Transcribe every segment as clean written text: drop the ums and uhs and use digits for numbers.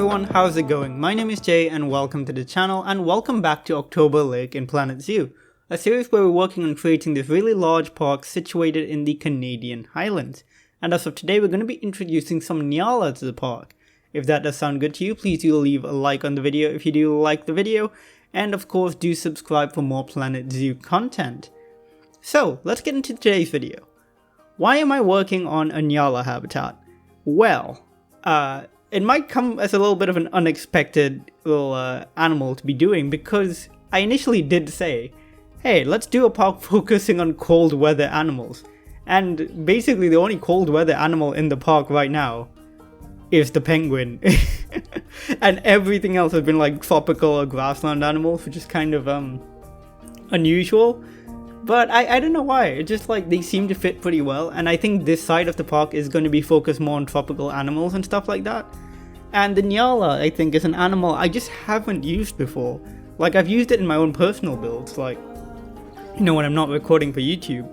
everyone, how's it going? My name is Jay and welcome to the channel, and welcome back to October Lake in Planet Zoo, a series where we're working on creating this really large park situated in the Canadian Highlands. And as of today, we're going to be introducing some Nyala to the park. If that does sound good to you, please do leave a like on the video if you do like the video, and of course do subscribe for more Planet Zoo content. So, let's get into today's video. Why am I working on a Nyala habitat? Well, it might come as a little bit of an unexpected little animal to be doing, because I initially did say, hey, let's do a park focusing on cold weather animals. And basically the only cold weather animal in the park right now is the penguin. And everything else has been like tropical or grassland animals, which is kind of unusual. But I don't know why, it's just like they seem to fit pretty well, and I think this side of the park is going to be focused more on tropical animals and stuff like that. And the Nyala, I think, is an animal I just haven't used before. Like, I've used it in my own personal builds, like, you know, when I'm not recording for YouTube.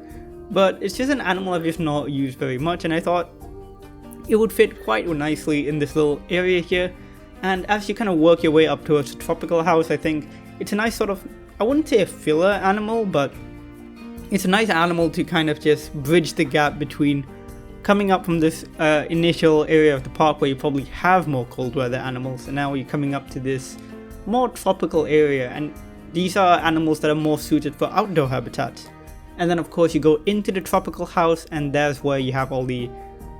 But it's just an animal I've just not used very much, and I thought it would fit quite nicely in this little area here. And as you kind of work your way up towards the tropical house, I think it's a nice sort of, I wouldn't say a filler animal, but it's a nice animal to kind of just bridge the gap between coming up from this initial area of the park where you probably have more cold weather animals, and now you're coming up to this more tropical area, and these are animals that are more suited for outdoor habitats. And then of course you go into the tropical house, and there's where you have all the,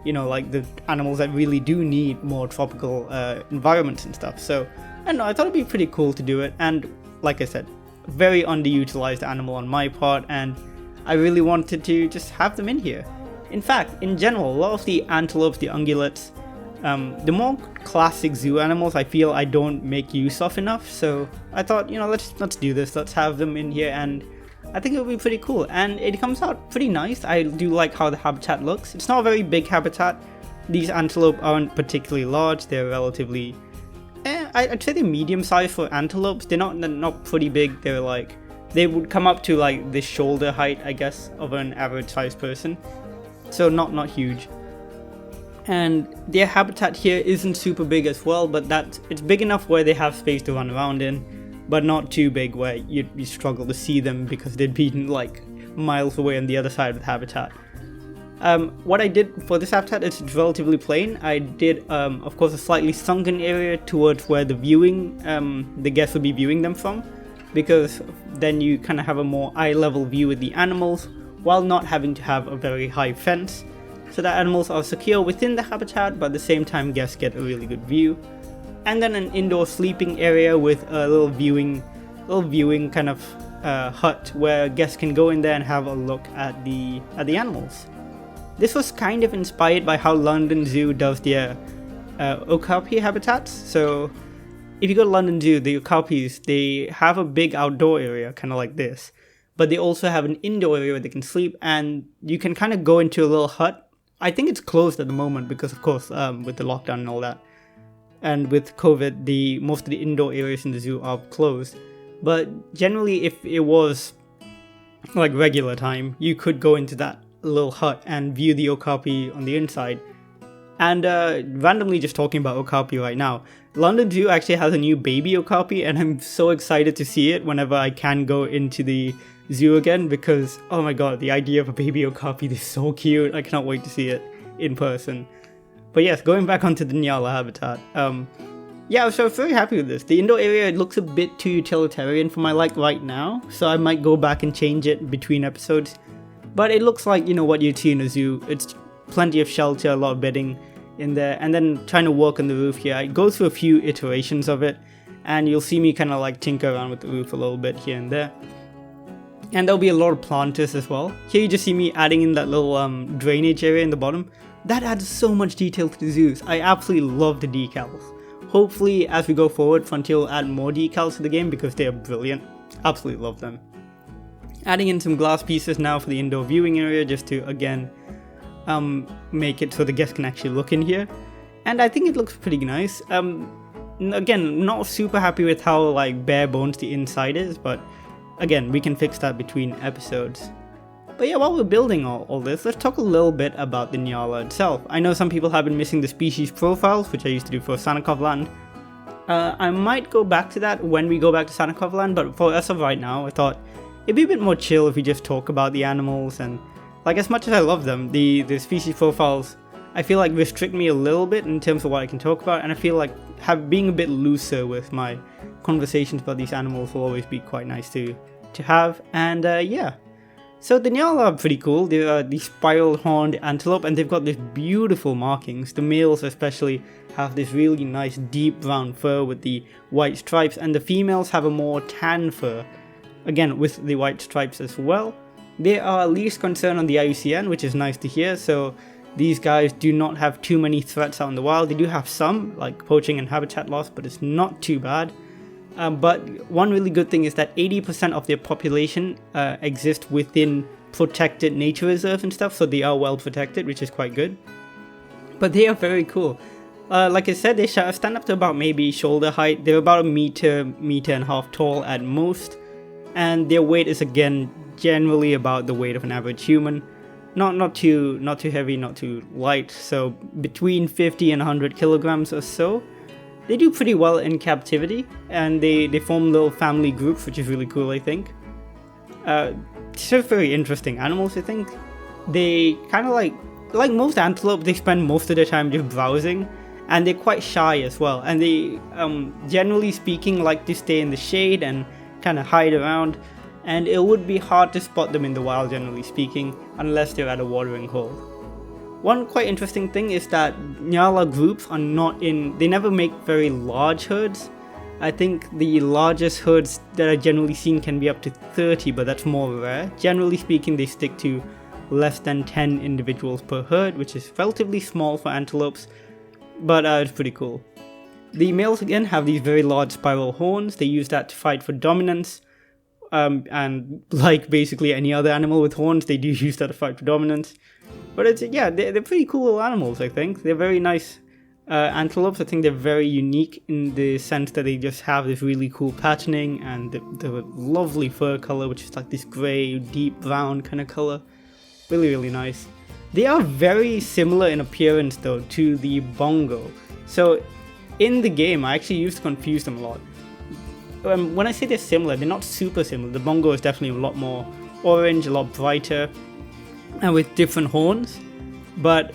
you know, like the animals that really do need more tropical environments and stuff. So I don't know, I thought it'd be pretty cool to do it, and like I said, very underutilized animal on my part, and I really wanted to just have them in here. In fact, in general, a lot of the antelopes, the ungulates, the more classic zoo animals I feel I don't make use of enough, so I thought, you know, let's do this, let's have them in here, and I think it would be pretty cool, and it comes out pretty nice. I do like how the habitat looks. It's not a very big habitat. These antelope aren't particularly large, they're relatively, I'd say they're medium sized for antelopes. They're not pretty big, they're like, they would come up to like the shoulder height, I guess, of an average sized person. So not huge. And their habitat here isn't super big as well, but it's big enough where they have space to run around in, but not too big where you struggle to see them because they'd be like miles away on the other side of the habitat. What I did for this habitat is relatively plain. I did, of course, a slightly sunken area towards where the guests would be viewing them from, because then you kind of have a more eye-level view with the animals while not having to have a very high fence, so that animals are secure within the habitat, but at the same time guests get a really good view. And then an indoor sleeping area with a little viewing kind of hut where guests can go in there and have a look at the animals. This was kind of inspired by how London Zoo does their okapi habitats. So if you go to London Zoo, the okapis, they have a big outdoor area, kind of like this, but they also have an indoor area where they can sleep, and you can kind of go into a little hut. I think it's closed at the moment because, of course, with the lockdown and all that, and with COVID, most of the indoor areas in the zoo are closed. But generally, if it was like regular time, you could go into that little hut and view the okapi on the inside. And randomly just talking about okapi right now, London Zoo actually has a new baby okapi, and I'm so excited to see it whenever I can go into the zoo again, because oh my god, the idea of a baby okapi is so cute. I cannot wait to see it in person. But yes, going back onto the Nyala habitat, yeah, so I'm very happy with this. The indoor area, it looks a bit too utilitarian for my like right now, so I might go back and change it between episodes. But it looks like, you know, what you'd see in a zoo. It's plenty of shelter, a lot of bedding in there, and then trying to work on the roof here. I go through a few iterations of it, and you'll see me kind of like tinker around with the roof a little bit here and there. And there'll be a lot of planters as well. Here you just see me adding in that little drainage area in the bottom. That adds so much detail to the zoos. I absolutely love the decals. Hopefully as we go forward, Frontier will add more decals to the game because they are brilliant. Absolutely love them. Adding in some glass pieces now for the indoor viewing area, just to again make it so the guests can actually look in here. And I think it looks pretty nice. Again, not super happy with how like bare bones the inside is, but again, we can fix that between episodes. But yeah, while we're building all this, let's talk a little bit about the Nyala itself. I know some people have been missing the species profiles, which I used to do for Sanakov Land, I might go back to that when we go back to Sanakov land, but for as of right now, I thought it'd be a bit more chill if we just talk about the animals. And like, as much as I love them, the species profiles, I feel like restrict me a little bit in terms of what I can talk about, and I feel like being a bit looser with my conversations about these animals will always be quite nice to have. And yeah. So the Nyala are pretty cool. They are the spiral horned antelope, and they've got these beautiful markings. The males especially have this really nice deep brown fur with the white stripes, and the females have a more tan fur, again with the white stripes as well. They are least concerned on the IUCN, which is nice to hear, so these guys do not have too many threats out in the wild. They do have some, like poaching and habitat loss, but it's not too bad. But one really good thing is that 80% of their population exist within protected nature reserves and stuff, so they are well protected, which is quite good. But they are very cool. Like I said, they stand up to about maybe shoulder height. They're about a meter and a half tall at most, and their weight is again generally about the weight of an average human. Not too heavy, not too light. So between 50 and 100 kilograms or so. They do pretty well in captivity, and they form little family groups, which is really cool, I think. They're very interesting animals, I think. They kind of like most antelope, they spend most of their time just browsing, and they're quite shy as well. And they, generally speaking, like to stay in the shade and kind of hide around. And it would be hard to spot them in the wild, generally speaking, unless they're at a watering hole. One quite interesting thing is that Nyala groups are they never make very large herds. I think the largest herds that are generally seen can be up to 30, but that's more rare. Generally speaking, they stick to less than 10 individuals per herd, which is relatively small for antelopes, but it's pretty cool. The males again have these very large spiral horns. They use that to fight for dominance, and like basically any other animal with horns, they do use that to fight for dominance. But they're pretty cool little animals, I think. They're very nice antelopes. I think they're very unique in the sense that they just have this really cool patterning and the lovely fur color, which is like this grey, deep brown kind of color. Really, really nice. They are very similar in appearance though to the bongo. So in the game, I actually used to confuse them a lot. When I say they're similar, they're not super similar. The bongo is definitely a lot more orange, a lot brighter, and with different horns, but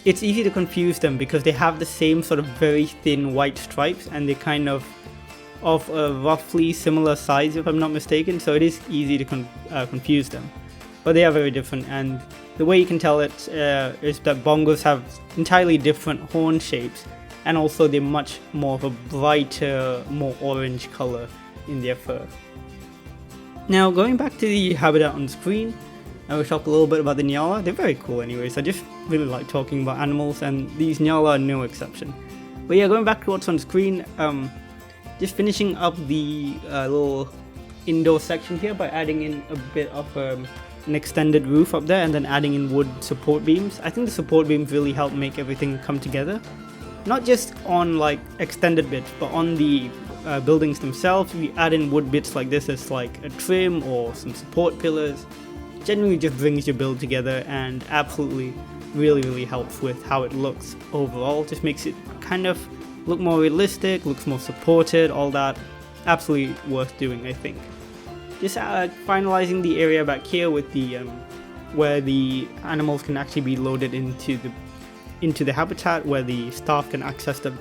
it's easy to confuse them because they have the same sort of very thin white stripes, and they're kind of a roughly similar size, if I'm not mistaken, so it is easy to confuse them. But they are very different, and the way you can tell it is that bongos have entirely different horn shapes, and also they're much more of a brighter, more orange color in their fur. Now going back to the habitat on screen, I will talk a little bit about the Nyala. They're very cool anyways. I just really like talking about animals, and these Nyala are no exception. But yeah, going back to what's on screen, just finishing up the little indoor section here by adding in a bit of an extended roof up there, and then adding in wood support beams. I think the support beams really help make everything come together. Not just on like extended bits, but on the buildings themselves. We add in wood bits like this as like a trim or some support pillars. Generally just brings your build together and absolutely really helps with how it looks overall. Just makes it kind of look more realistic, looks more supported, all that. Absolutely worth doing, I think. Just finalizing the area back here with the where the animals can actually be loaded into the habitat, where the staff can access them.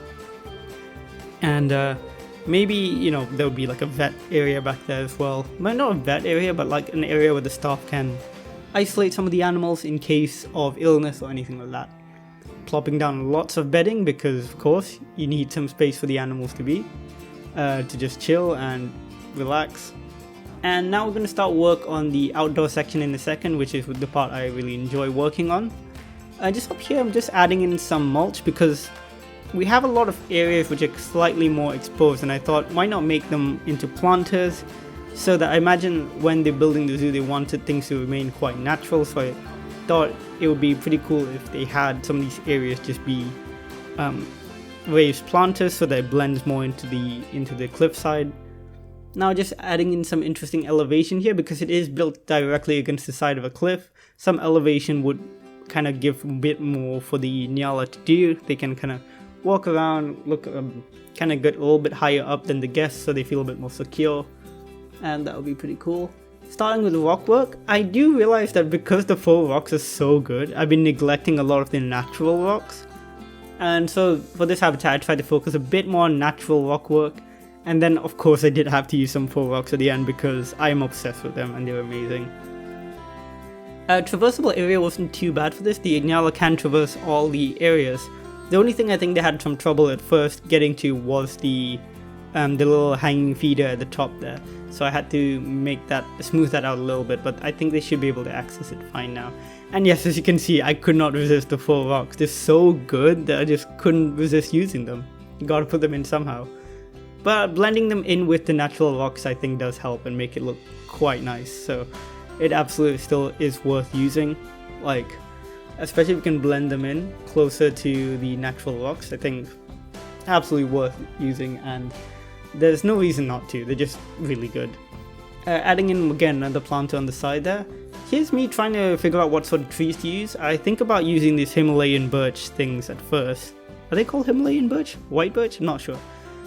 And maybe, there would be like a vet area back there as well. Well, not a vet area, but like an area where the staff can isolate some of the animals in case of illness or anything like that. Plopping down lots of bedding because, of course, you need some space for the animals to be, to just chill and relax. And now we're going to start work on the outdoor section in a second, which is the part I really enjoy working on. Just up here, I'm just adding in some mulch because we have a lot of areas which are slightly more exposed, and I thought why not make them into planters, so that I imagine when they're building the zoo they wanted things to remain quite natural, so I thought it would be pretty cool if they had some of these areas just be raised planters so that it blends more into the cliffside. Now just adding in some interesting elevation here because it is built directly against the side of a cliff. Some elevation would kind of give a bit more for the Nyala to do. They can kind of walk around, look kind of get a little bit higher up than the guests so they feel a bit more secure, and that would be pretty cool. Starting with the rock work, I do realize that because the faux rocks are so good, I've been neglecting a lot of the natural rocks. And so for this habitat, I tried to focus a bit more on natural rock work. And then of course I did have to use some faux rocks at the end because I am obsessed with them and they're amazing. Traversable area wasn't too bad for this. The Nyala can traverse all the areas. The only thing I think they had some trouble at first getting to was the little hanging feeder at the top there. So I had to smooth that out a little bit, but I think they should be able to access it fine now. And yes, as you can see, I could not resist the faux rocks. They're so good that I just couldn't resist using them. You gotta put them in somehow. But blending them in with the natural rocks I think does help and make it look quite nice. So it absolutely still is worth using. Like, especially if you can blend them in closer to the natural rocks, I think absolutely worth using, and there's no reason not to. They're just really good. Adding in again another planter on the side there. Here's me trying to figure out what sort of trees to use. I think about using these Himalayan birch things at first. Are they called Himalayan birch? White birch? I'm not sure.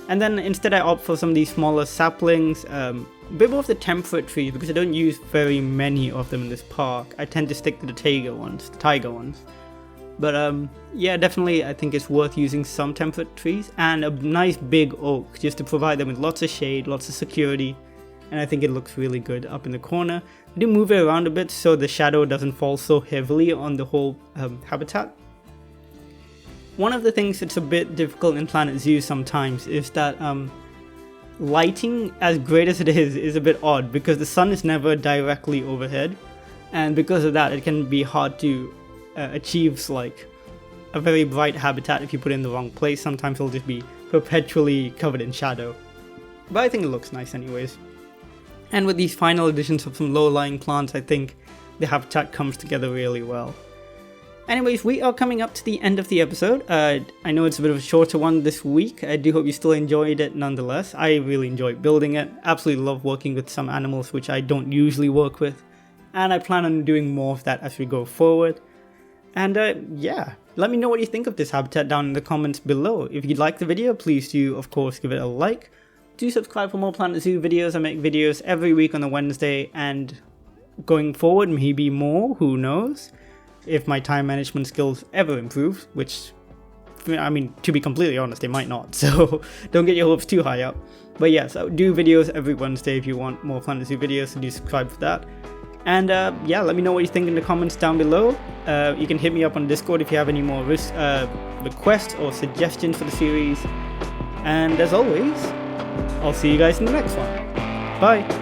And then instead I opt for some of these smaller saplings, a bit more of the temperate trees because I don't use very many of them in this park. I tend to stick to the tiger ones. But yeah, definitely I think it's worth using some temperate trees and a nice big oak just to provide them with lots of shade, lots of security, and I think it looks really good up in the corner. I do move it around a bit so the shadow doesn't fall so heavily on the whole habitat. One of the things that's a bit difficult in Planet Zoo sometimes is that lighting, as great as it is a bit odd because the sun is never directly overhead, and because of that it can be hard to achieve like a very bright habitat if you put it in the wrong place. Sometimes it'll just be perpetually covered in shadow, but I think it looks nice anyways. And with these final additions of some low-lying plants, I think the habitat comes together really well. Anyways, we are coming up to the end of the episode. I know it's a bit of a shorter one this week. I do hope you still enjoyed it nonetheless. I really enjoyed building it. Absolutely love working with some animals which I don't usually work with. And I plan on doing more of that as we go forward. And yeah, let me know what you think of this habitat down in the comments below. If you like the video, please do of course give it a like. Do subscribe for more Planet Zoo videos. I make videos every week on a Wednesday, and going forward maybe more, who knows. If my time management skills ever improve, which, I mean, to be completely honest, they might not, so don't get your hopes too high up. But yes, I do videos every Wednesday. If you want more Planet Zoo videos, so do subscribe for that. And yeah, let me know what you think in the comments down below. You can hit me up on Discord if you have any more requests or suggestions for the series. And as always, I'll see you guys in the next one. Bye!